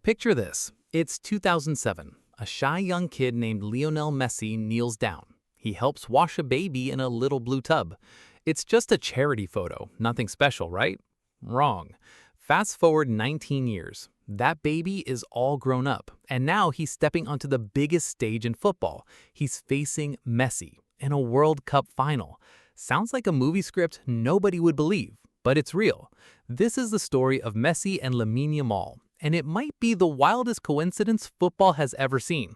Picture this. It's 2007. A shy young kid named Lionel Messi kneels down. He helps wash a baby in a little blue tub. It's just a charity photo, nothing special, right? Wrong. Fast forward 19 years. That baby is all grown up, and now he's stepping onto the biggest stage in football. He's facing Messi in a World Cup final. Sounds like a movie script nobody would believe, but it's real. This is the story of Messi and Lamine Yamal, and it might be the wildest coincidence football has ever seen.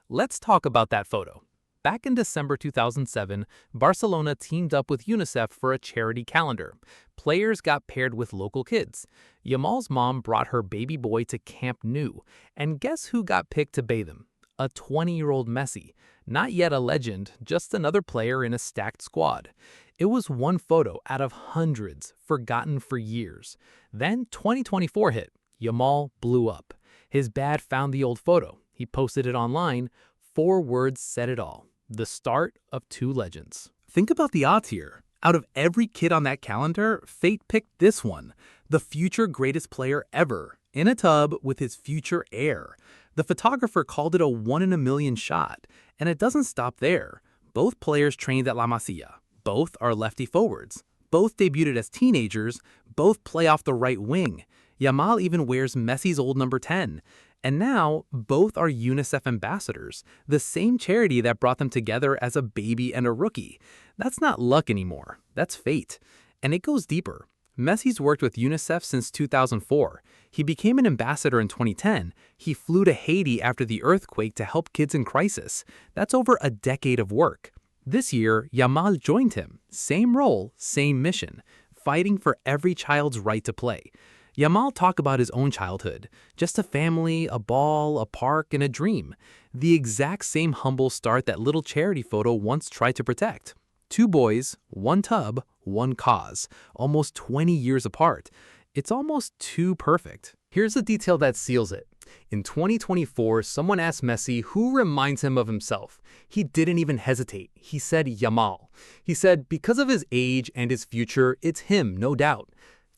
Let's talk about that photo. Back in December 2007, Barcelona teamed up with UNICEF for a charity calendar. Players got paired with local kids. Yamal's mom brought her baby boy to Camp Nou, and guess who got picked to bathe him? A 20-year-old Messi. Not yet a legend, just another player in a stacked squad. It was one photo out of hundreds, forgotten for years. Then 2024 hit. Yamal blew up. His dad found the old photo. He posted it online. 4 words said it all. The start of 2 legends. Think about the odds here. Out of every kid on that calendar, fate picked this one, the future greatest player ever, in a tub with his future heir. The photographer called it a 1 in a million shot, and it doesn't stop there. Both players trained at La Masia. Both are lefty forwards. Both debuted as teenagers. Both play off the right wing. Yamal even wears Messi's old number 10. And now, both are UNICEF ambassadors, the same charity that brought them together as a baby and a rookie. That's not luck anymore, that's fate. And it goes deeper. Messi's worked with UNICEF since 2004. He became an ambassador in 2010. He flew to Haiti after the earthquake to help kids in crisis. That's over a decade of work. This year, Yamal joined him. Same role, same mission, fighting for every child's right to play. Yamal talked about his own childhood, just a family, a ball, a park, and a dream. The exact same humble start that little charity photo once tried to protect. 2 boys, 1 tub, 1 cause, almost 20 years apart. It's almost too perfect. Here's the detail that seals it. In 2024, someone asked Messi who reminds him of himself. He didn't even hesitate. He said Yamal. He said because of his age and his future, it's him, no doubt.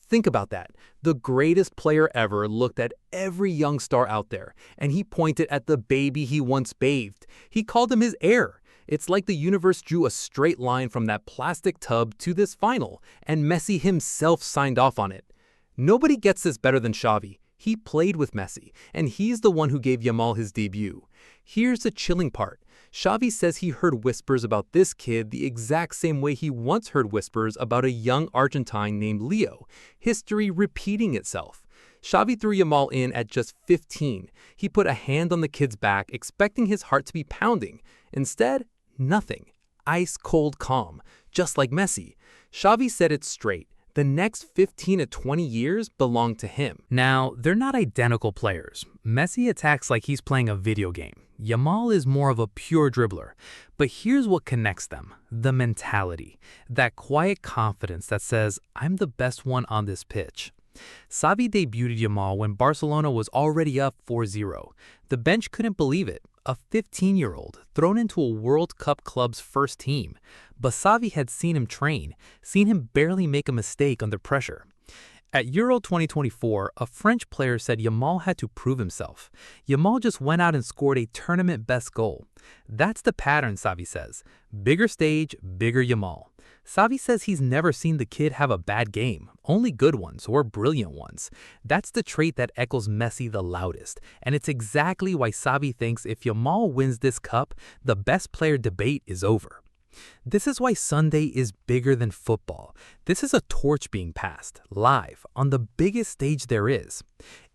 Think about that. The greatest player ever looked at every young star out there, and he pointed at the baby he once bathed. He called him his heir. It's like the universe drew a straight line from that plastic tub to this final, and Messi himself signed off on it. Nobody gets this better than Xavi. He played with Messi, and he's the one who gave Yamal his debut. Here's the chilling part. Xavi says he heard whispers about this kid the exact same way he once heard whispers about a young Argentine named Leo, history repeating itself. Xavi threw Yamal in at just 15. He put a hand on the kid's back, expecting his heart to be pounding. Instead, nothing. Ice-cold calm, just like Messi. Xavi said it straight. The next 15 to 20 years belong to him. Now, they're not identical players. Messi attacks like he's playing a video game. Yamal is more of a pure dribbler. But here's what connects them: the mentality. That quiet confidence that says, I'm the best one on this pitch. Xavi debuted Yamal when Barcelona was already up 4-0. The bench couldn't believe it. A 15-year-old thrown into a World Cup club's first team. But Xavi had seen him train, seen him barely make a mistake under pressure. At Euro 2024, a French player said Yamal had to prove himself. Yamal just went out and scored a tournament-best goal. That's the pattern, Xavi says. Bigger stage, bigger Yamal. Xavi says he's never seen the kid have a bad game, only good ones or brilliant ones. That's the trait that echoes Messi the loudest, and it's exactly why Xavi thinks if Yamal wins this cup, the best player debate is over. This is why Sunday is bigger than football. This is a torch being passed, live, on the biggest stage there is.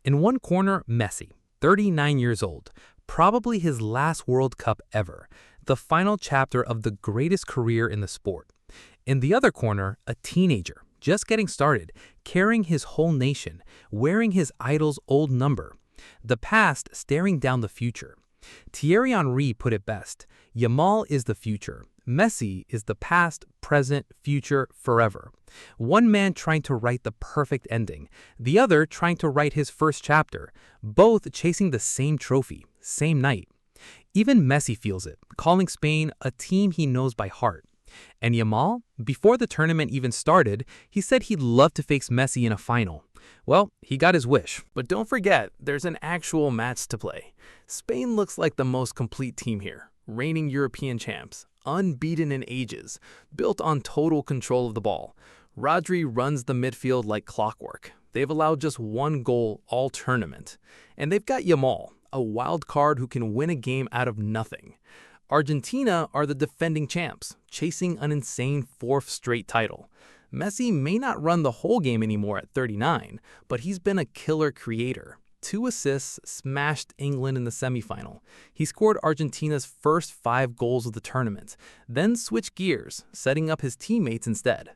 In one corner, Messi, 39 years old, probably his last World Cup ever, the final chapter of the greatest career in the sport. In the other corner, a teenager, just getting started, carrying his whole nation, wearing his idol's old number. The past staring down the future. Thierry Henry put it best: Yamal is the future. Messi is the past, present, future, forever. One man trying to write the perfect ending, the other trying to write his first chapter, both chasing the same trophy, same night. Even Messi feels it, calling Spain a team he knows by heart. And Yamal, before the tournament even started, he said he'd love to face Messi in a final. Well, he got his wish. But don't forget, there's an actual match to play. Spain looks like the most complete team here, reigning European champs, unbeaten in ages, built on total control of the ball. Rodri runs the midfield like clockwork. They've allowed just one goal all tournament. And they've got Yamal, a wild card who can win a game out of nothing. Argentina are the defending champs, chasing an insane fourth straight title. Messi may not run the whole game anymore at 39, but he's been a killer creator. 2 assists smashed England in the semifinal. He scored Argentina's first 5 goals of the tournament, then switched gears, setting up his teammates instead.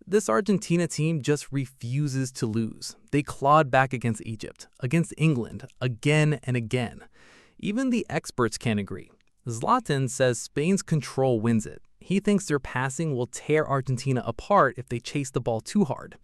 This Argentina team just refuses to lose. They clawed back against Egypt, against England, again and again. Even the experts can't agree. Zlatan says Spain's control wins it. He thinks their passing will tear Argentina apart if they chase the ball too hard.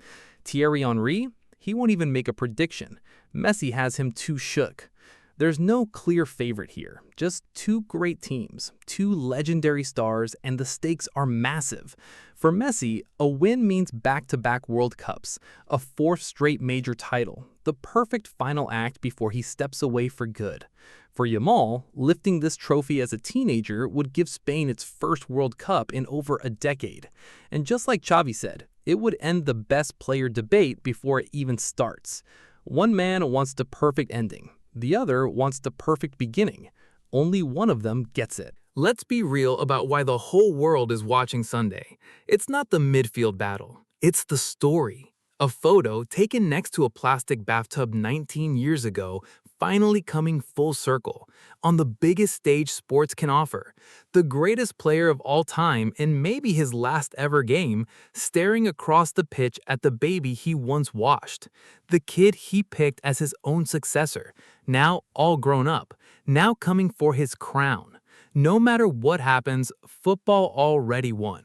Thierry Henry? He won't even make a prediction. Messi has him too shook. There's no clear favorite here, just 2 great teams, 2 legendary stars, and the stakes are massive. For Messi, a win means back-to-back World Cups, a 4th straight major title, the perfect final act before he steps away for good. For Yamal, lifting this trophy as a teenager would give Spain its first World Cup in over a decade. And just like Xavi said, it would end the best player debate before it even starts. One man wants the perfect ending. The other wants the perfect beginning. Only one of them gets it. Let's be real about why the whole world is watching Sunday. It's not the midfield battle. It's the story. A photo taken next to a plastic bathtub 19 years ago finally coming full circle on the biggest stage sports can offer. The greatest player of all time in maybe his last ever game, staring across the pitch at the baby he once washed. The kid he picked as his own successor, now all grown up, now coming for his crown. No matter what happens, football already won.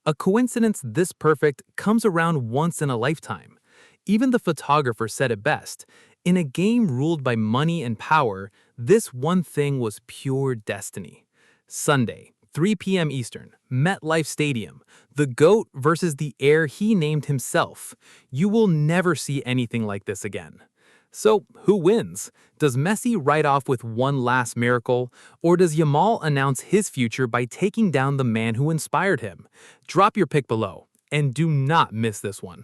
A coincidence this perfect comes around once in a lifetime. Even the photographer said it best. In a game ruled by money and power, this one thing was pure destiny. Sunday, 3 p.m. Eastern, MetLife Stadium. The GOAT versus the heir he named himself. You will never see anything like this again. So, who wins? Does Messi ride off with one last miracle, or does Yamal announce his future by taking down the man who inspired him? Drop your pick below, and do not miss this one.